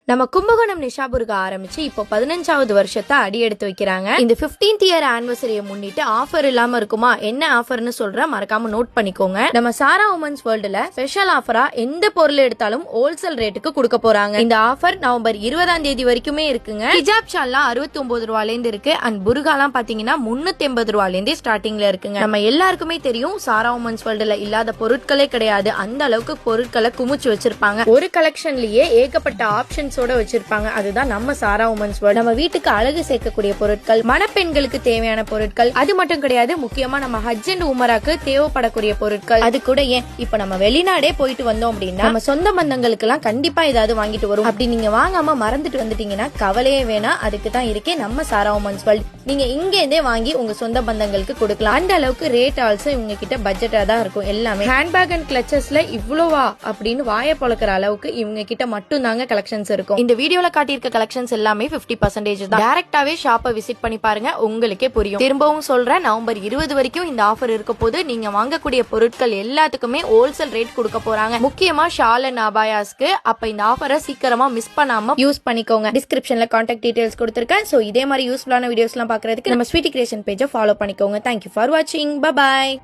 நம்ம கும்பகோணம் நிஷாபுர்க ஆரம்பிச்சு இப்போ 15வது வருஷத்தை அடி எடுத்து வைக்கிறாங்க. இந்த 15th இயர் ஆனிவர்சரியை முன்னிட்டு ஆஃபர் இல்லாம இருக்குமா? என்ன ஆஃபர்னு சொல்ற, மறக்காம நோட் பண்ணிக்கோங்க. நம்ம சாரா உமன்ஸ் வேர்ல்டுல ஸ்பெஷல் ஆஃபரா எந்த பொருள் எடுத்தாலும் ஹோல்சேல் ரேட்டுக்கு கொடுக்க போறாங்க. இந்த ஆஃபர் நவம்பர் 20ஆம் தேதி வரைக்குமே இருக்குங்க. ஹிஜாப் ஷால்லாம் 69 ரூபாயில இருந்து இருக்கு. அண்ட் புர்காலாம் பாத்தீங்கன்னா 380 ரூபாயில இருந்து ஸ்டார்டிங்ல இருக்குங்க. நம்ம எல்லாருக்குமே தெரியும் சாரா உமன்ஸ் வேர்ல்டுல இல்லாத பொருட்களே கிடையாது. அந்த அளவுக்கு பொருட்களை குமிச்சு வச்சிருப்பாங்க. ஒரு கலெக்ஷன்லயே ஏகப்பட்ட ஆப்ஷன்ஸ் வச்சிருப்பாங்க. அதுதான் நம்ம சாரா உமன்ஸ் வேர்ல்ட். நம்ம வீட்டுக்கு அழகு சேர்க்கக்கூடிய பொருட்கள், மணப்பெண்களுக்கு தேவையான பொருட்கள், அது மட்டும் கிடையாது, முக்கியமா நம்ம ஹஜ் அண்ட் உமராக்கு தேவைப்படக்கூடிய பொருட்கள். அது கூட ஏன் இப்ப நம்ம வெளிநாடே போயிட்டு வந்தோம் அப்படின்னா நம்ம சொந்த பந்தங்களுக்கு எல்லாம் கண்டிப்பா ஏதாவது வாங்கிட்டு வரும். அப்படி நீங்க வாங்காம மறந்துட்டு வந்துட்டீங்கன்னா கவலையே வேணாம். அதுக்கு தான் இருக்கே நம்ம சாரா உமன்ஸ் வேர்ல்ட். நீங்க இங்க இருந்தே வாங்கி உங்க சொந்த பந்தங்களுக்கு கொடுக்கலாம். அந்த அளவுக்கு ரேட் ஆல்சோ இவங்க கிட்ட பட்ஜெட்டா தான் இருக்கும். எல்லாமே ஹேண்ட்பேக் அண்ட் கிளச்சஸ்ல இவ்வளவா அப்படின்னு வாய பொழக்கிற அளவுக்கு இவங்க கிட்ட மட்டும் தாங்க கலெக்ஷன்ஸ் இருக்கும். இந்த வீடியோல காட்டியிருக்க கலெக்ஷன்ஸ் எல்லாமே 50% தான். டைரக்டாவே ஷாப்பை விசிட் பண்ணி பாருங்க, உங்களுக்கே புரியும். திரும்பவும் சொல்றேன், நவம்பர் 20 வரைக்கும் இந்த ஆஃபர் இருக்க போது நீங்க வாங்கக்கூடிய பொருட்கள் எல்லாத்துக்குமே ஹோல்சேல் ரேட் கொடுக்க போறாங்க. முக்கியமா ஷால் அண்ட் அபாயாஸ்க்கு. அப்ப இந்த ஆஃபரை சீக்கிரமா மிஸ் பண்ணாம யூஸ் பண்ணிக்கோங்க. டிஸ்கிரிப்ஷன்ல கான்டாக்ட் டீடைல்ஸ் கொடுத்திருக்கேன். சோ இதே மாதிரி யூஸ்ஃபுல்லான வீடியோஸ் எல்லாம் பாக்குறதுக்கு நம்ம ஸ்வீட்டி கிரியேஷன் பேஜை ஃபாலோ பண்ணிக்கோங்க. தேங்க்யூ ஃபார் வாட்சிங். Bye bye.